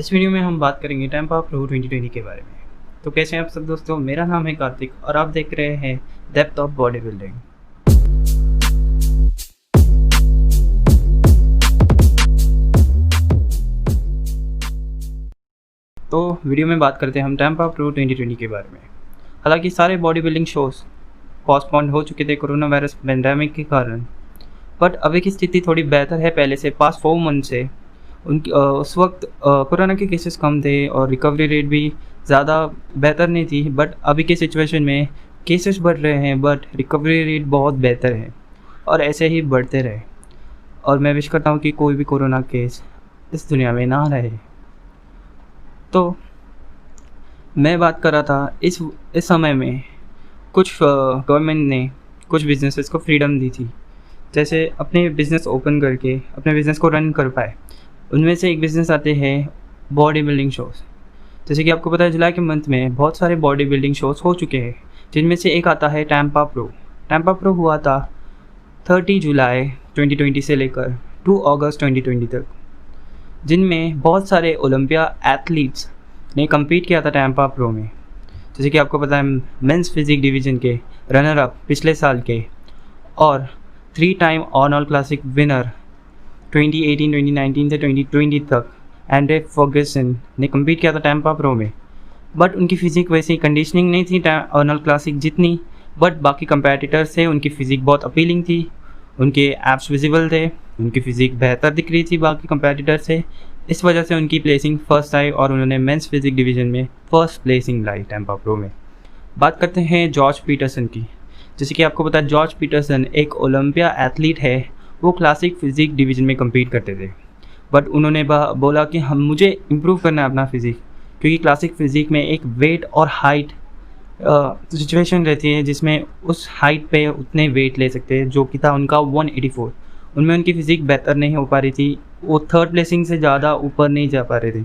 इस वीडियो में हम बात करेंगे टैम्पा प्रो 2020 के बारे में। तो कैसे हैं आप सब दोस्तों, मेरा नाम है कार्तिक और आप देख रहे हैं डेप्थ ऑफ बॉडी बिल्डिंग। तो वीडियो में बात करते हैं हम टैम्पा प्रो 2020 के बारे में। हालांकि सारे बॉडी बिल्डिंग शोज पोस्टपोन हो चुके थे कोरोना वायरस पेंडेमिक के कारण, बट अभी की स्थिति थोड़ी बेहतर है पहले से। पास्ट 4 मंथ से उस वक्त कोरोना के केसेस कम थे और रिकवरी रेट भी ज़्यादा बेहतर नहीं थी। बट अभी के सिचुएशन में केसेस बढ़ रहे हैं बट रिकवरी रेट बहुत बेहतर है और ऐसे ही बढ़ते रहे। और मैं विश करता हूँ कि कोई भी कोरोना केस इस दुनिया में ना रहे। तो मैं बात कर रहा था इस समय में कुछ गवर्नमेंट ने कुछ बिजनेसेस को फ्रीडम दी थी, जैसे अपने बिज़नेस ओपन करके अपने बिज़नेस को रन कर पाए। उनमें से एक बिज़नेस आते हैं बॉडी बिल्डिंग शोज़। जैसे कि आपको पता है जुलाई के मंथ में बहुत सारे बॉडी बिल्डिंग शोज़ हो चुके हैं, जिनमें से एक आता है टैम्पा प्रो। टैम्पा प्रो हुआ था 30 जुलाई 2020 से लेकर 2 अगस्त 2020 तक, जिनमें बहुत सारे ओलंपिया एथलीट्स ने कम्पीट किया था टैम्पा प्रो में। जैसे कि आपको पता है मेंस फिजिक डिवीज़न के रनर अप पिछले साल के और 3 टाइम आर्नोल्ड क्लासिक विनर 2018, 2019 से 2020 तक एंड्रे फर्ग्यूसन ने कम्पीट किया था टैम्पा प्रो में। बट उनकी फ़िज़िक वैसी कंडीशनिंग नहीं थी आर्नोल्ड क्लासिक जितनी, बट बाकी कंपेटिटर्स थे उनकी फ़िज़िक बहुत अपीलिंग थी, उनके एप्स विजिबल थे, उनकी फ़िज़िक बेहतर दिख रही थी बाकी कंपेटिटर से। इस वजह से उनकी प्लेसिंग फर्स्ट आई और उन्होंने मेंस फिजिक डिवीज़न में फर्स्ट प्लेसिंग लाई टैम्पा प्रो में। बात करते हैं जॉर्ज पीटरसन की। जैसे कि आपको पता है जॉर्ज पीटरसन एक ओलंपिया एथलीट है। वो क्लासिक फिजिक डिवीज़न में कम्पीट करते थे, बट उन्होंने बोला कि मुझे इम्प्रूव करना है अपना फिज़िक, क्योंकि क्लासिक फिज़िक में एक वेट और हाइट सिचुएशन रहती है जिसमें उस हाइट पे उतने वेट ले सकते हैं, जो कि था उनका 184। उनमें उनकी फ़िज़िक बेहतर नहीं हो पा रही थी, वो थर्ड प्लेसिंग से ज़्यादा ऊपर नहीं जा पा रहे थे।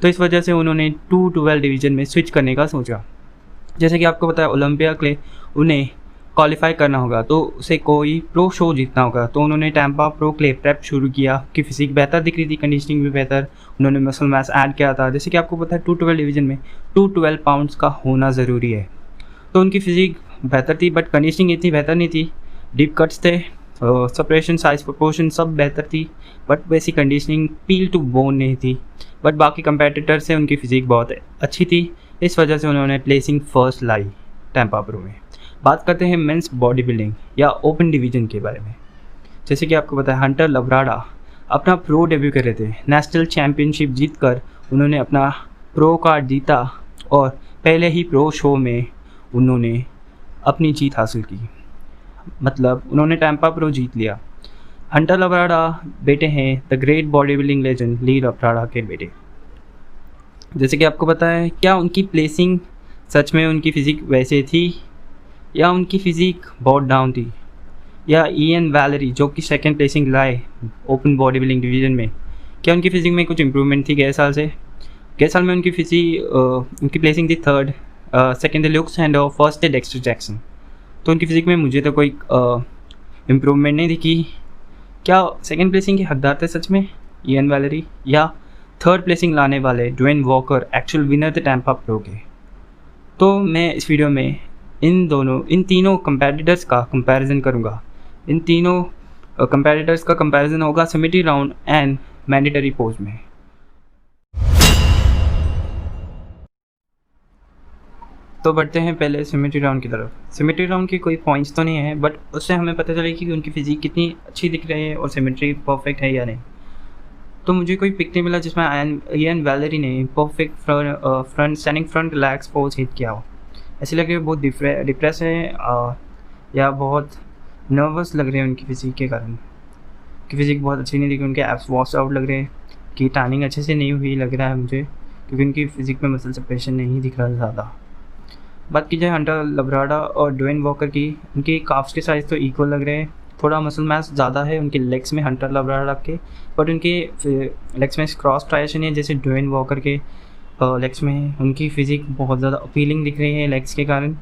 तो इस वजह से उन्होंने 212 डिवीज़न में स्विच करने का सोचा। जैसे कि आपको पता है ओलंपिया के लिए उन्हें क्वालिफाई करना होगा तो उसे कोई प्रो शो जीतना होगा। तो उन्होंने टैम्पा प्रो के लिए प्रेप शुरू किया कि फिजिक बेहतर दिख रही थी, कंडीशनिंग भी बेहतर, उन्होंने मसल मास ऐड किया था। जैसे कि आपको पता है 212 डिवीज़न में 212 पाउंड्स का होना ज़रूरी है। तो उनकी फिजिक बेहतर थी बट कंडीशनिंग इतनी बेहतर नहीं थी। डीप कट्स थे, सेपरेशन, साइज, प्रोपोर्शन सब बेहतर थी, बट वैसी कंडीशनिंग पील टू बोन नहीं थी। बट बाकी कंपेटिटर से उनकी फ़िज़िक बहुत अच्छी थी, इस वजह से उन्होंने प्लेसिंग फर्स्ट लाई टैम्पा प्रो में। बात करते हैं मेंस बॉडी बिल्डिंग या ओपन डिवीज़न के बारे में। जैसे कि आपको पता है हंटर लब्राडा अपना प्रो डेब्यू कर रहे थे। नेशनल चैम्पियनशिप जीतकर उन्होंने अपना प्रो कार्ड जीता और पहले ही प्रो शो में उन्होंने अपनी जीत हासिल की, मतलब उन्होंने टैम्पा प्रो जीत लिया। हंटर लब्राडा बेटे हैं the great body building legend Lee Labrada के बेटे। जैसे कि आपको पता है क्या उनकी प्लेसिंग सच में उनकी फ़िज़िक वैसे थी या उनकी फ़िज़िक बहुत डाउन थी, या इयन वैलेरी जो कि सेकंड प्लेसिंग लाए ओपन बॉडी बिल्डिंग डिवीज़न में, क्या उनकी फ़िज़िक में कुछ इम्प्रूवमेंट थी गए साल से? गए साल में उनकी उनकी प्लेसिंग थी थर्ड, सेकंड थे लुक्स एंड फर्स्ट थे डेक्स्टर जैक्सन। तो उनकी फ़िज़िक में मुझे तो कोई इम्प्रूवमेंट नहीं दिखी। क्या सेकंड प्लेसिंग के हकदार थे सच में इयन वैलेरी, या थर्ड प्लेसिंग लाने वाले ड्वेन वॉकर एक्चुअल विनर थे टैम्पा प्रो के? तो मैं इस वीडियो में इन तीनों कंपेटिटर्स का कंपैरिजन करूंगा। इन तीनों कंपेटिटर्स का कंपैरिजन होगा symmetry round and mandatory pose में। तो बढ़ते हैं पहले सिमेट्री राउंड की तरफ। सिमेट्री राउंड की कोई पॉइंट्स तो नहीं है, बट उससे हमें पता चलेगा कि उनकी फ़िज़िक कितनी अच्छी दिख रही है और सिमेट्री परफेक्ट है या नहीं। तो मुझे कोई पिक नहीं मिला जिसमें इयन वैलेरी ने perfect front standing front relax pose hit किया हो। ऐसे लग रहे बहुत डिप्रेस है या बहुत नर्वस लग रहे हैं उनकी फ़िज़िक के कारण। उनकी फ़िज़िक बहुत अच्छी नहीं दिखी, उनके एप्स वॉश आउट लग रहे हैं, कि टैनिंग अच्छे से नहीं हुई लग रहा है मुझे, क्योंकि उनकी फ़िज़िक में मसल सेपरेशन नहीं दिख रहा ज़्यादा। बात की जाए हंटर लब्राडा और ड्वेन वॉकर की, उनकी काफ्स के साइज़ तो इक्वल लग रहे हैं, थोड़ा मसल मास ज़्यादा है उनके लेग्स में हंटर लब्राडा के, बट उनके लेग्स में क्रॉस ट्रायशन है जैसे ड्वेन वॉकर के लेग्स में। उनकी फ़िज़िक बहुत ज़्यादा अपीलिंग दिख रही है लेग्स के कारण।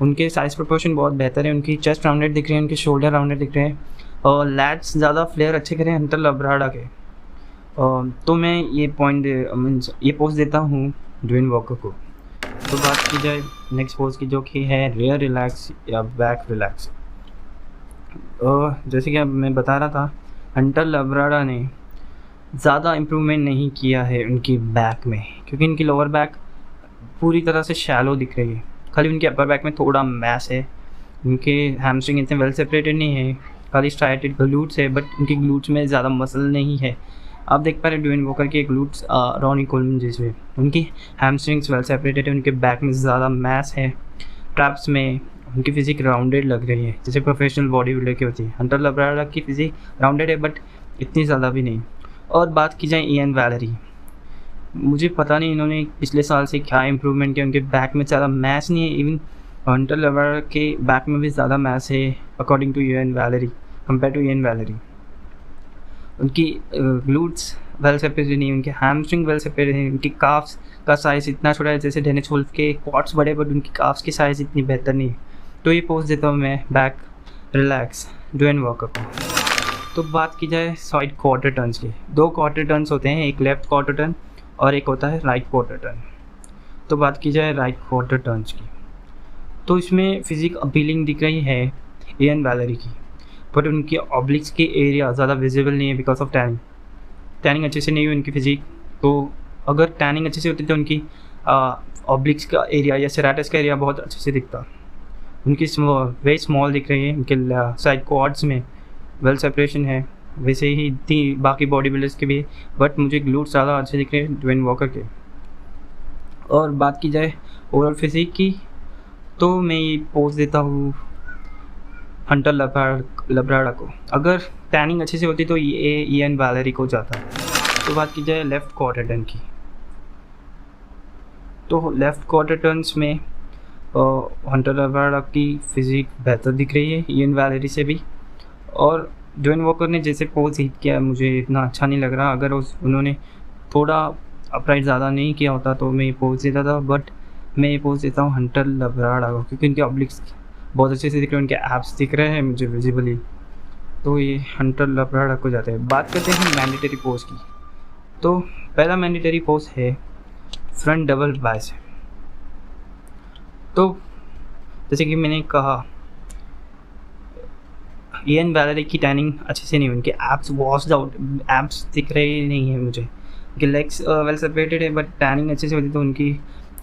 उनके साइज़ प्रोपोर्शन बहुत बेहतर है, उनकी चेस्ट राउंडेड दिख रही है, उनके शोल्डर राउंडेड दिख रहे हैं और लैट्स ज़्यादा फ्लेयर अच्छे करें हंटर लब्राडा के। तो मैं ये पॉइंट मीन्स ये पोस्ट देता हूँ ड्वेन वॉकर को। तो बात की जाए नेक्स्ट पोस्ट की, जो कि है रेयर रिलैक्स या बैक रिलैक्स। जैसे कि अब मैं बता रहा था, हंटर लब्राडा ने ज़्यादा इम्प्रूवमेंट नहीं किया है उनकी बैक में, क्योंकि इनकी लोअर बैक पूरी तरह से शैलो दिख रही है। खाली उनके अपर बैक में थोड़ा मैस है, उनके हैमस्ट्रिंग इतने वेल सेपरेटेड नहीं है, खाली स्ट्राइटेड ग्लूट्स है, बट उनके ग्लूट्स में ज़्यादा मसल नहीं है। आप देख पा रहे ड्वेन वॉकर के ग्लूट्स रॉनी कोलमन जैसे, उनकी हैमस्ट्रिंग्स वेल सेपरेटेड है, उनके बैक में ज़्यादा मैस है, ट्रैप्स में उनकी फिजिक राउंडेड लग रही है जैसे प्रोफेशनल बॉडी बिल्डर की होती है। हंटर लब्राडा की फिजिक राउंडेड है बट इतनी ज़्यादा भी नहीं। और बात की जाए इयन वैलेरी, मुझे पता नहीं इन्होंने पिछले साल से क्या इम्प्रूवमेंट किया, उनके बैक में ज़्यादा मैस नहीं है। इवन हंटर लब्राडा के बैक में भी ज़्यादा मैस है according to Iain Valliere, compare to Iain Valliere. उनकी ग्लूट्स वेल सेपरेटेड नहीं, उनके हैमस्ट्रिंग वेल सेपरेटेड है, उनकी काफ्स का साइज़ इतना छोटा है जैसे डेनिस वुल्फ के क्वाड्स बड़े, बट उनकी काफ्स की साइज़ इतनी बेहतर नहीं है। तो ये पोस्ट देता हूँ मैं बैक रिलैक्स ड्वेन वॉकर को। तो बात की जाए साइड क्वार्टर टर्न्स की, 2 क्वार्टर टर्न्स होते हैं, एक लेफ्ट क्वार्टर टर्न और एक होता है राइट क्वार्टर टर्न। तो बात की जाए राइट क्वार्टर टर्न्स की, तो इसमें फिजिक अपीलिंग दिख रही है इयन वैलेरी की, बट उनकी ऑब्लिक्स के एरिया ज़्यादा विजिबल नहीं है बिकॉज ऑफ टैनिंग अच्छे से नहीं हुई उनकी फिजिक। तो अगर टैनिंग अच्छे से होती तो उनकी ऑब्लिक्स का एरिया या सेराटस का एरिया बहुत अच्छे से दिखता। उनकी वेरी स्मॉल दिख रही है, उनके साइड क्वाड्स में वेल सेपरेशन है, वैसे ही थी बाकी बॉडी बिल्डर्स के भी, बट मुझे ग्लूट्स ज़्यादा अच्छे दिख रहे हैं ड्वेन वॉकर के। और बात की जाए ओवरऑल फिजिक की, तो मैं ये पोस्ट देता हूँ हंटर लब्राडा को। अगर टैनिंग अच्छे से होती तो ये इयन वैलेरी को जाता। तो बात की जाए लेफ़्ट क्वार्टर टर्न की, तो लेफ़्ट क्वार्टर टर्न्स में हंटर लब्राडा की फिजिक बेहतर दिख रही है इयन वैलेरी से भी। और ड्वेन वॉकर ने जैसे पोज हिट किया मुझे इतना अच्छा नहीं लग रहा। अगर उन्होंने थोड़ा अपराइट ज़्यादा नहीं किया होता तो मैं ये पोज देता था, बट मैं ये पोज देता हूँ हंटर लब्राडा को, क्योंकि उनके ऑब्लिक्स बहुत अच्छे से दिख रहे हैं, उनके एप्स दिख रहे हैं मुझे विजिबली। तो ये हंटर लब्राडा को जाते हैं। बात करते हैं मैंडेटरी पोज की, तो पहला मैंडेटरी पोज है फ्रंट डबल बाइसेप। तो जैसे कि मैंने कहा इयन वैलेरी की टैनिंग अच्छे से नहीं, उनके एप्स वॉश्ड आउट, एप्स दिख रहे नहीं है मुझे। उनके लेग्स वेल सेपरेटेड है, बट टैनिंग अच्छे से होती तो उनकी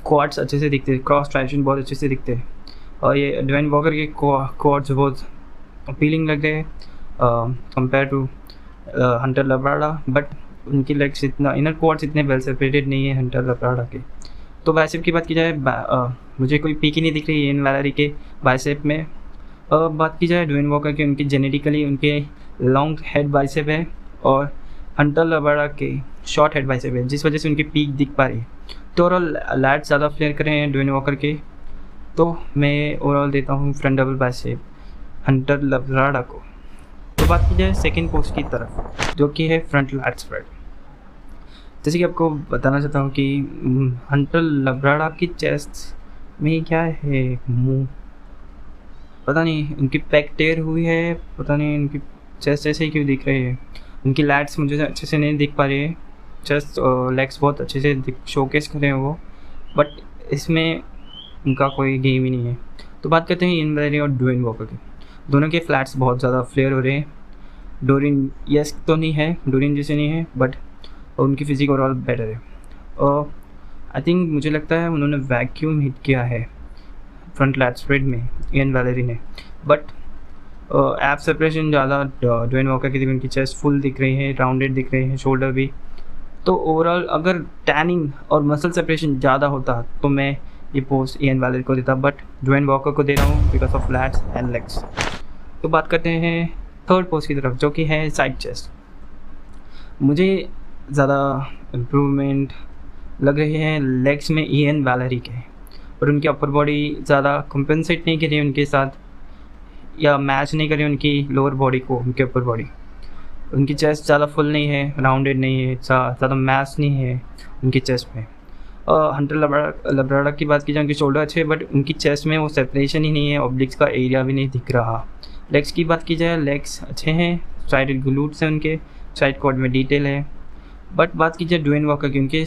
क्वाड्स अच्छे से दिखते, क्रॉस ट्राइशन बहुत अच्छे से दिखते। और ये ड्वेन वॉकर के क्वाड्स बहुत अपीलिंग लग रहे हैं compare to Hunter Labrada, but उनकी लेग्स इतना, इनर क्वाड्स इतने वेल सेपरेटेड नहीं है हंटर लब्राडा के। तो बाइसेप की बात की जाए, मुझे कोई पीक ही नहीं दिख रही इयन वैलेरी के बाइसेप में। बात की जाए ड्वेन वॉकर की, उनकी जेनेटिकली उनके लॉन्ग हेड बाइसेप है और हंटर लब्राडा के शॉर्ट हेड बाइसेप है, जिस वजह से उनकी पीक दिख पा रही है। तो ओवरऑल लैट्स ज़्यादा फ्लेयर कर रहे हैं ड्वेन वॉकर के, तो मैं ओवरऑल देता हूँ front double bicep Hunter Labrada को। तो बात की जाए सेकेंड पोस्ट की तरफ, जो कि है फ्रंट लैट स्प्रेड। जैसे कि आपको बताना चाहता हूँ कि हंटर लब्राडा की चेस्ट में क्या है, मुँह पता नहीं, उनकी पैक टेयर हुई है, पता नहीं उनकी चेस्ट ऐसे ही क्यों दिख रही है। उनकी लैट्स मुझे अच्छे से नहीं दिख पा रही है, चेस्ट लेग्स बहुत अच्छे से शोकेस कर रहे हैं वो, बट इसमें उनका कोई गेम ही नहीं है। तो बात करते हैं इयन वैलेरी और ड्वेन वॉकर की, दोनों के फ्लैट्स बहुत ज़्यादा फ्लेयर हो रहे हैं। डोरिन यस तो नहीं है, डोरिन जैसे नहीं है, बट उनकी फिजिक ओवरऑल बेटर है। और आई थिंक मुझे लगता है उन्होंने वैक्यूम हिट किया है फ्रंट लैट स्प्रेड में इयन वैलेरी ने, बट एप सेपरेशन ज़्यादा ड्वेन वॉकर की, उनकी चेस्ट फुल दिख रही है, राउंडेड दिख रही है, शोल्डर भी। तो ओवरऑल अगर टैनिंग और मसल सेपरेशन ज़्यादा होता तो मैं ये पोस्ट इयन वैलेरी को देता, बट ड्वेन वॉकर को दे रहा हूँ because of lats and legs. तो बात करते हैं थर्ड पोस्ट की तरफ, जो कि है साइड चेस्ट। मुझे ज़्यादा इम्प्रूवमेंट लग रही है लेग्स में इयन वैलेरी के, और उनकी अपर बॉडी ज़्यादा कंपेंसेट नहीं करी उनके साथ, या मैच नहीं करी उनकी लोअर बॉडी को उनके अपर बॉडी। उनकी चेस्ट ज़्यादा फुल नहीं है, राउंडेड नहीं है, ज़्यादा मैच नहीं है उनकी चेस्ट में। हंटर लब्राडा की बात की जाए, उनके शोल्डर अच्छे हैं, बट उनकी चेस्ट में वो सेपरेशन ही नहीं है, ऑब्लिक्स का एरिया भी नहीं दिख रहा। लेग्स की बात की जाए, लेग्स अच्छे हैं, साइड ग्लूट्स हैं उनके, साइड क्वाड में डिटेल है, बट बात की जाए ड्वेन वॉकर की, उनके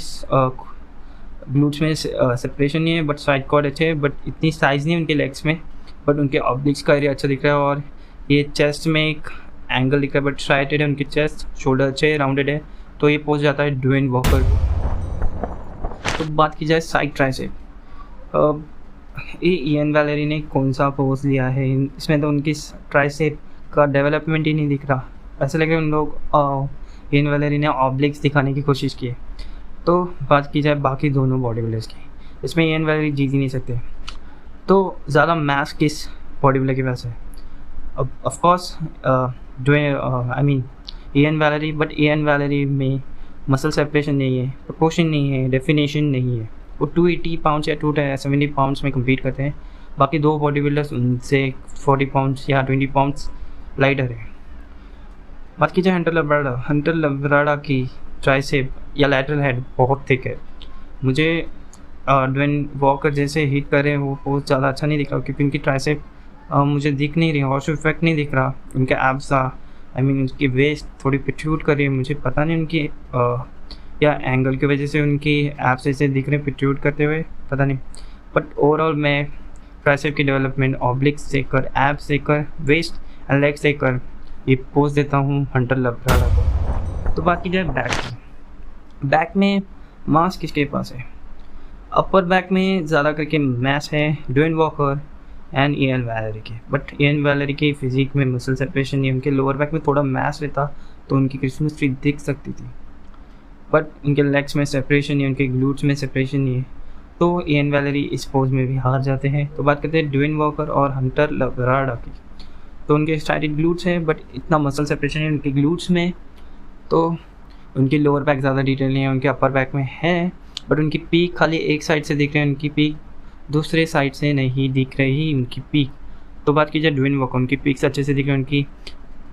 ग्लूट्स में सेपरेशन नहीं है, बट साइड कॉर्ड अच्छे है, बट इतनी साइज़ नहीं है उनके लेग्स में, बट उनके ऑब्लिक्स का एरिया अच्छा दिख रहा है। और ये चेस्ट में एक एंगल दिख रहा है, बट स्ट्राइटेड है उनकी चेस्ट, शोल्डर अच्छे राउंडेड है, तो ये पोज जाता है ड्वेन वॉकर को। तो बात की जाए साइड ट्राइसेप, ये इयन वैलेरी ने कौन सा पोज लिया है, इसमें तो उनकी ट्राइसेप का डेवलपमेंट ही नहीं दिख रहा। ऐसा लग रहा है उन लोग इयन वैलेरी ने ऑब्लिक्स दिखाने की कोशिश की है। तो बात की जाए बाकी दोनों बॉडी बिल्डर्स की, इसमें इयन वैलेरी जीत ही नहीं सकते। तो ज़्यादा मैच किस बॉडी बिल्डर के पास है? अब of course I mean Iain Valliere, but Iain Valliere में मसल सेपरेशन नहीं है, प्रोपोर्शन नहीं है, डेफिनेशन नहीं है। वो 280 पाउंड्स या 270 पाउंड्स में कम्पीट करते हैं, बाकी दो बॉडी बिल्डर्स उनसे 40 पाउंड्स या 20 पाउंड्स लाइटर है। बात की जाए हंटर लब्राडा की ट्राइसेप या लैटरल हेड बहुत थिक है। मुझे ड्वेन वॉकर जैसे हिट कर रहे हैं वो पोज ज़्यादा अच्छा नहीं दिख रहा, क्योंकि उनकी ट्राइसेप मुझे दिख नहीं रही, हॉर्स इफेक्ट नहीं दिख रहा। उनके एब्स आई मीन उनकी वेस्ट थोड़ी पिट्यूट कर रही है, मुझे पता नहीं उनकी या एंगल की वजह से उनकी एब्स ऐसे दिख रहे हैं पिट्यूट करते हुए, पता नहीं। बट ओवरऑल मैं ट्राइसेप की डेवलपमेंट ऑब्लिक्स से कर, एब्स से कर, वेस्ट एंड लेग से कर ये पोज देता हूँ हंटर लब्राडा को। तो बात की जाए बैक की, बैक में मास किसके पास है? अपर बैक में ज़्यादा करके मैच है Dwayne Walker and Iain Valliere के, बट इयन वैलेरी के फिजिक में मसल सेपरेशन नहीं है। उनके लोअर बैक में थोड़ा मैच रहता तो उनकी क्रिसमस ट्री दिख सकती थी, बट उनके लेग्स में सेपरेशन नहीं है, उनके ग्लूट्स में सेपरेशन नहीं है, तो इयन वैलेरी इस पोज में भी हार जाते हैं। तो बात करते हैं ड्वेन वॉकर और हंटर लब्राडा की। तो उनके स्ट्राइटेड ग्लूट्स हैं, बट इतना मसल सेपरेशन है उनके ग्लूट्स में, तो उनकी लोअर बैक ज़्यादा डिटेल नहीं है, उनके अपर बैक में है, बट उनकी पीक खाली एक साइड से दिख रही है, उनकी पीक दूसरे साइड से नहीं दिख रही उनकी पीक। तो बात की जाए ड्वेन वॉकर, उनकी पीक से अच्छे से दिख रही है, उनकी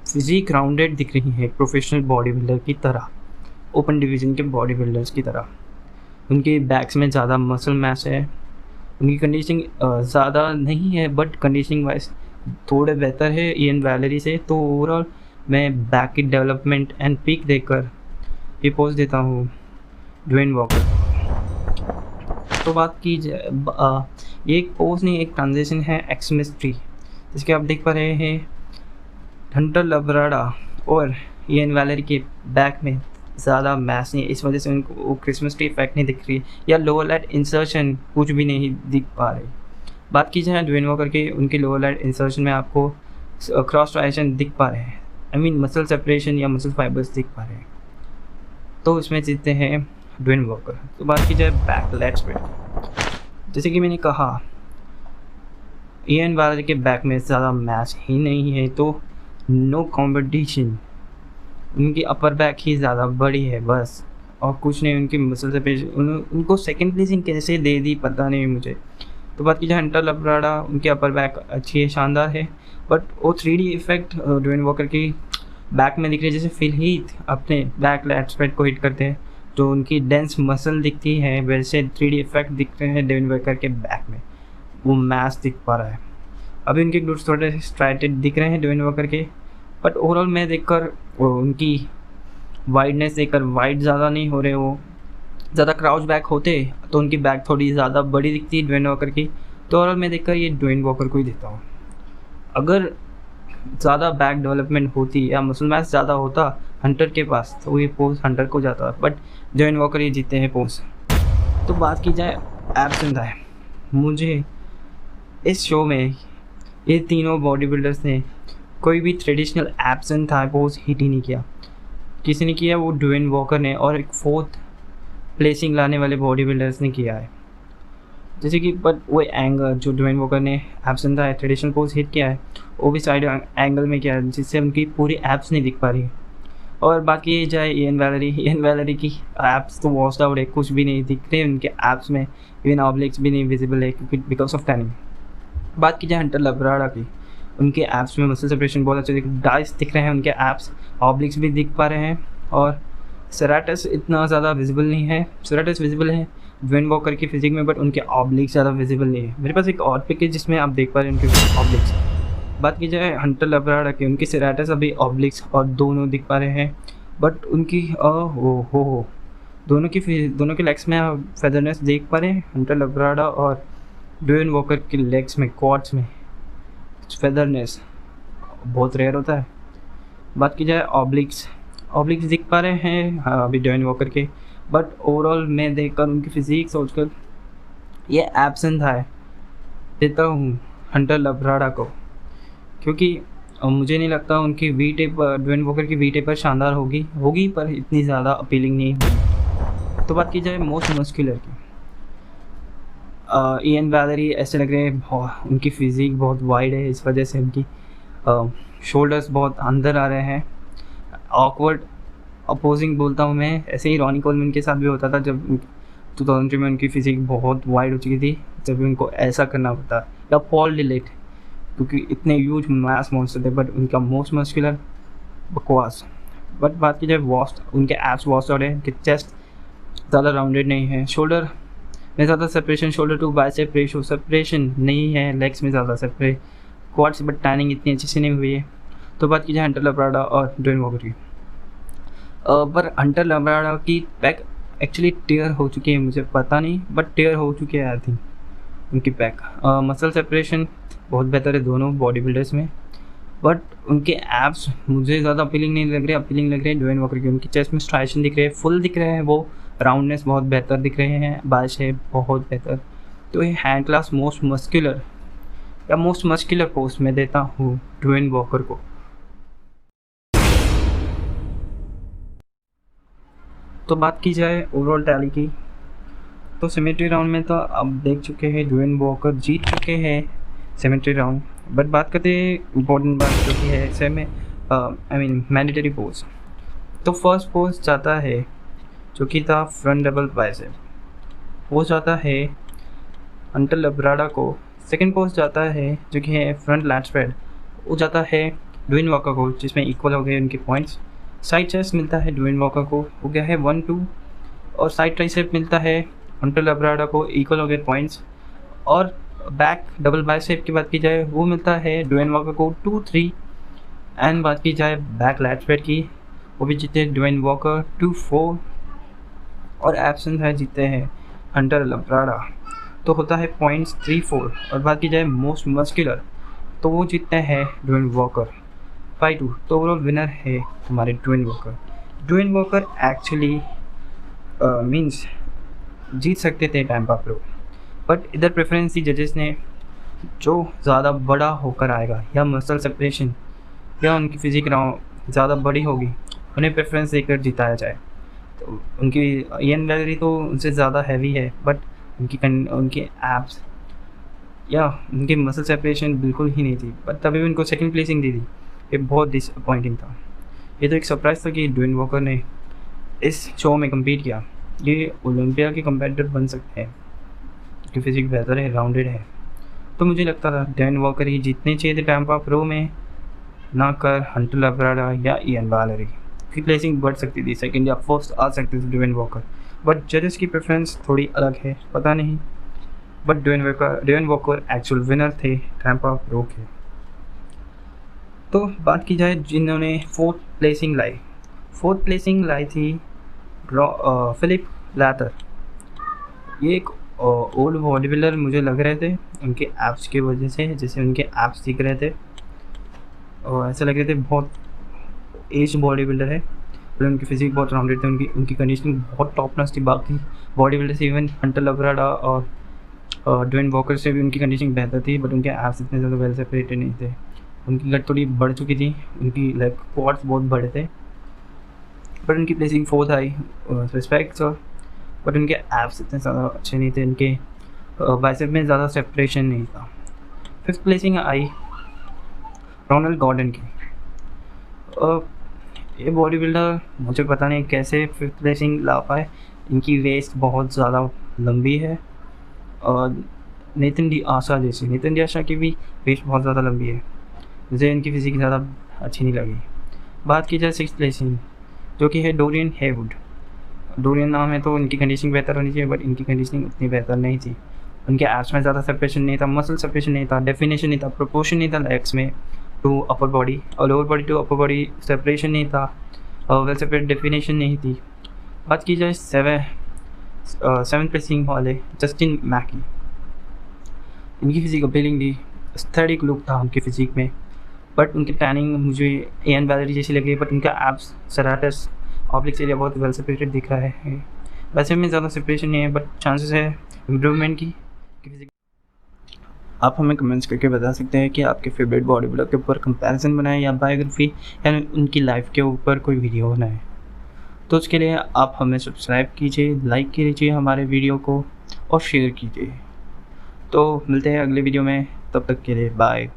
फिजिक राउंडेड दिख रही है, प्रोफेशनल बॉडी बिल्डर की तरह, ओपन डिवीज़न के बॉडी बिल्डर्स की तरह। उनके बैक्स में ज़्यादा मसल मैच है, उनकी कंडीशनिंग ज़्यादा नहीं है, बट कंडीशनिंग वाइज थोड़े बेहतर है इयन वैलेरी से। तो ओवरऑल मैं बैक की डेवलपमेंट एंड पीक देखकर ये पोज देता हूँ ड्वेन वॉकर। तो बात की जाए ये एक पोज नहीं, एक ट्रांजिशन है एक्समस ट्री, जिसके आप देख पा रहे हैं हंटर लब्राडा और इयन वैलेरी के बैक में ज़्यादा मैच नहीं है, इस वजह से उनको क्रिसमस ट्री इफेक्ट नहीं दिख रही या लोअर लैट इंसर्शन कुछ भी नहीं दिख पा रही। बात की जाए ड्वेन वॉकर के, उनके लोअर लैट इंसर्शन में आपको क्रॉस ट्राइशन दिख पा रहे हैं, आई मीन मसल सेपरेशन या मसल फाइबर्स दिख पा रहे हैं, तो इसमें जीतते हैं ड्वेन वॉकर। तो बात की जाए बैक लेग स्प्रेड, जैसे कि मैंने कहा इयन वैलेरी के बैक में ज़्यादा मैच ही नहीं है, तो नो कॉम्पिटिशन, उनकी अपर बैक ही ज़्यादा बड़ी है बस, और कुछ नहीं। उनकी मसल सेपरेशन उनको सेकेंड प्लेसिंग कैसे दे दी पता नहीं मुझे। तो बात की जाए हंटर लब्राडा, उनकी अपर बैक अच्छी है, शानदार है, बट वो 3D इफेक्ट ड्वेन वॉकर की बैक में दिख रही है, जैसे फिल हीथ अपने बैक लेग स्प्रेड को हिट करते हैं तो उनकी डेंस मसल दिखती है, वैसे 3D इफेक्ट दिख रहे हैं ड्वेन वॉकर के बैक में, वो मैच दिख पा रहा है। अभी उनके ग्लूट्स थोड़े स्ट्राइटेड दिख रहे हैं ड्वेन वॉकर के, बट ओवरऑल मैं देखकर उनकी वाइडनेस देखकर वाइड ज़्यादा नहीं हो रहे, वो ज़्यादा क्राउच बैक होते तो उनकी बैक थोड़ी ज़्यादा बड़ी दिखती है ड्वेन वॉकर की। तो ओवरऑल मैं देखकर ये ड्वेन वॉकर को ही देता हूँ। अगर ज़्यादा बैक डेवलपमेंट होती या मसल मैच ज़्यादा होता हंटर के पास तो ये पोज हंटर को जाता, बट ड्वेन वॉकर ही जीते हैं पोज। तो बात की जाए एब्स एंड थाई, मुझे इस शो में ये तीनों बॉडी बिल्डर्स ने कोई भी traditional abs and thigh pose hit ही नहीं किया। किसी ने किया वो ड्वेन वॉकर ने, और एक 4th प्लेसिंग लाने वाले बॉडी बिल्डर्स ने किया है, जैसे कि बट वो एंगल जो ड्वेन वॉकर ने abs and thigh traditional pose hit किया है वो भी साइड एंगल में किया है, जिससे उनकी पूरी एब्स नहीं दिख पा रही। और बाकी जाए इयन वैलेरी की एब्स तो वॉश्ड आउट है, कुछ भी नहीं दिख रहे उनके एब्स में, इवन ऑब्लिक्स भी नहीं विजिबल है क्योंकि बिकॉज ऑफ टैनिंग। बात की जाए हंटर लब्राडा की, उनके एब्स में मसल सेपरेशन बहुत अच्छे डाइस दिख रहे हैं, उनके एब्स ऑब्लिक्स भी दिख पा रहे हैं, और सेराटस इतना ज़्यादा विजिबल नहीं है। सेराटस विजिबल है ड्वेन वॉकर की फिजिक में, बट उनके ऑब्लिक्स ज़्यादा विजिबल नहीं है। मेरे पास एक और पिक है जिसमें आप देख पा रहे हैं उनके ऑब्लिक्स। बात की जाए हंटर लब्राडा की, उनकी सेराटस अभी ऑब्लिक्स और दोनों दिख पा रहे हैं, बट उनकी हो दोनों के लेग्स में फेदरनेस देख पा रहे हैं। हंटर लब्राडा और ड्वेन वॉकर के लेग्स में, क्वाड्स में फेदरनेस बहुत रेयर होता है। बात की जाए ऑब्लिक्स दिख पा रहे हैं हाँ अभी ड्वेन वॉकर के, बट ओवरऑल मैं देखकर उनकी फिजिक सोचकर ये एब्सेंट है देता हूँ हंटर लब्राडा को, क्योंकि मुझे नहीं लगता उनकी वी टेप ड्वेन वॉकर की वी टेप पर शानदार होगी पर इतनी ज़्यादा अपीलिंग नहीं होगी। तो बात की जाए मोस्ट मस्कुलर की, इयन वैलरी ऐसे लग रहे हैं उनकी फिजिक बहुत वाइड है, इस वजह से उनकी शोल्डर्स बहुत अंदर आ रहे हैं। ऑकवर्ड अपोजिंग बोलता हूँ मैं, ऐसे ही रॉनी कोलमैन के साथ भी होता था जब 2003 में उनकी फिजिक बहुत वाइड हो चुकी थी, जब उनको ऐसा करना पड़ता, या पॉल डिलेट क्योंकि इतने ह्यूज मास मॉन्स्टर थे, बट उनका मोस्ट मस्कुलर बकवास। बट बात की जाए वास्ट, उनके एब्स वास्ट और उनके चेस्ट ज़्यादा राउंडेड नहीं है, शोल्डर में ज़्यादा separation, shoulder to bicep ratio separation नहीं है, लेग्स में ज़्यादा सेपरेट, क्वाड्स बट टैनिंग इतनी अच्छी से नहीं हुई है। तो बात की जाए हंटर लब्राडा और ड्वेन वॉकर की, पर हंटर लब्राडा की पैक एक्चुअली टेयर हो चुकी है, मुझे पता नहीं बट टेयर हो चुकी है आई थिंक उनकी पैक। मसल सेपरेशन बहुत बेहतर है दोनों बॉडी बिल्डर्स में, बट उनके एब्स मुझे ज़्यादा अपीलिंग नहीं लग रहे, अपीलिंग लग रहे हैं ड्वेन वॉकर की। उनकी चेस्ट में स्ट्राइशन दिख रहे हैं, फुल दिख रहे हैं, वो राउंडनेस बहुत बेहतर दिख रहे हैं, बाल शेप बहुत बेहतर। तो ये हैंड क्लास मोस्ट मस्कुलर या मोस्ट मस्कुलर पोस्ट में देता हूँ ड्वेन वॉकर को। तो बात की जाए ओवरऑल टैली की, तो सिमेट्री राउंड में तो अब देख चुके हैं ड्वेन वॉकर जीत चुके हैं सिमेट्री राउंड। बट बात करते हैं इम्पोर्टेंट बात जो कि है same I mean mandatory pose. तो फर्स्ट पोज जाता है जो कि था फ्रंट डबल बाइसेप, वो जाता है हंटर लब्राडा को। सेकंड पोज जाता है जो कि है फ्रंट लैट स्प्रेड, वो जाता है ड्वेन वॉकर को, जिसमें इक्वल हो गए उनके पॉइंट्स। साइड चेस्ट मिलता है ड्वेन वॉकर को, हो गया है 1-2, और साइड ट्राइसेप मिलता है हंटर लब्राडा को, इक्वल हो गए पॉइंट्स। और बैक डबल बाइसेप की बात की जाए वो मिलता है ड्वेन वॉकर को 2-3, एंड बात की जाए बैक लैट स्प्रेड की, वो भी जीते ड्वेन वॉकर 2-4, और एब्सेंट है जीते हैं हंटर लब्राडा, तो होता है पॉइंट्स 3-4। और बात की जाए मोस्ट मस्कुलर तो वो जीतते हैं ड्वेन वॉकर 5-2, तो ओवरऑल विनर है हमारे Dwayne Walker. Dwayne Walker actually means जीत सकते थे टैम्पा प्रो, बट इधर प्रेफरेंस थी जजेस ने जो ज़्यादा बड़ा होकर आएगा या मसल सेपरेशन या उनकी फिजिक ज़्यादा बड़ी होगी उन्हें प्रेफरेंस देकर जिताया जाए। तो उनकी इयन वैलरी तो उनसे ज़्यादा हैवी है, बट उनकी एब्स या उनकी मसल सेपरेशन बिल्कुल ही नहीं थी, बट तभी भी उनको सेकंड प्लेसिंग दी थी। ये बहुत डिसअपॉइंटिंग था। ये तो एक सरप्राइज़ था कि ड्वेन वॉकर ने इस शो में कम्पीट किया। ये ओलंपिया के कंपेटिटर बन सकते हैं क्योंकि फिजिक बेहतर है, राउंडेड है। तो मुझे लगता था ड्वेन वॉकर ही जीतने चाहिए थे टैम्पा प्रो में, ना कर हंटर लब्राडा या इयन वैलरी की प्लेसिंग बढ़ सकती थी, सेकंड या फर्स्ट आ सकते थे ड्वेन वॉकर। बट जजेस की प्रेफरेंस थोड़ी अलग है, पता नहीं, but Dwayne Walker actual winner थे टैम्पा प्रो के। तो बात की जाए जिन्होंने फोर्थ प्लेसिंग लाई थी फिलिप लैथर। ये एक ओल्ड बॉडी बिल्डर मुझे लग रहे थे उनके एप्स की वजह से, जैसे उनके एप्स दिख रहे थे और ऐसे लग रहे थे बहुत एज बॉडी बिल्डर है, पर उनकी फिजिक बहुत राउंडेड थी, उनकी कंडीशनिंग बहुत टॉप नॉच थी। बाकी बॉडी बिल्डर से इवन हंटर लब्राडा और ड्वेन वॉकर से भी उनकी कंडीशनिंग बेहतर थी, बट उनके एप्स इतने ज़्यादा वेल सेपरेटेड नहीं थे। उनकी गट थोड़ी बढ़ चुकी थी, उनकी लाइक क्वाड्स बहुत बड़े थे, बट उनकी placing fourth I, respect sir. But उनके एप्स इतने ज़्यादा अच्छे नहीं थे, उनके बाइसेप में ज़्यादा सेपरेशन नहीं था। फिफ्थ प्लेसिंग आई रोनाल्ड गॉर्डन की। ये बॉडी बिल्डर मुझे पता नहीं कैसे फिफ्थ प्लेसिंग ला पाए, इनकी वेस्ट बहुत ज़्यादा लंबी है और नेथन डी आशा की भी वेस्ट बहुत ज़्यादा लंबी है, मुझे इनकी फिजिक ज़्यादा अच्छी नहीं लगी। बात की जाए सिक्स्थ प्लेसिंग जो कि है डोरियन हेवुड। डोरियन नाम है तो इनकी कंडीशनिंग बेहतर होनी चाहिए, बट इनकी कंडीशनिंग उतनी बेहतर नहीं थी। उनके एब्स में ज़्यादा सेपरेशन नहीं था, मसल सेपरेशन नहीं था, डेफिनेशन नहीं था, प्रोपोर्शन नहीं था लेग्स में टू अपर बॉडी, और lower body to upper body separation नहीं था। और वेल सेपरेट डेफिनेशन नहीं थी। बात की जाए सेवन प्लेसिंग वाले जस्टिन मैकी, इनकी फिजिक अपीलिंग थी, एस्थेटिक लुक था उनकी फिजिक में, बट उनकी टैनिंग मुझे एन वैलेरी जैसी लगी, बट उनका एब्स सेराटस ऑब्लिक्स एरिया बहुत वेल सेपरेटेड दिख रहा है। वैसे में ज़्यादा सेपरेशन नहीं है, बट चांसेस है इम्प्रूवमेंट की फिजिक। आप हमें कमेंट्स करके बता सकते हैं कि आपके फेवरेट बॉडी बिल्डर के ऊपर कंपैरिजन बनाए या बायोग्राफी या उनकी लाइफ के ऊपर कोई वीडियो बनाए। तो उसके लिए आप हमें सब्सक्राइब कीजिए, लाइक कीजिए हमारे वीडियो को और शेयर कीजिए। तो मिलते हैं अगले वीडियो में, तब तक के लिए बाय।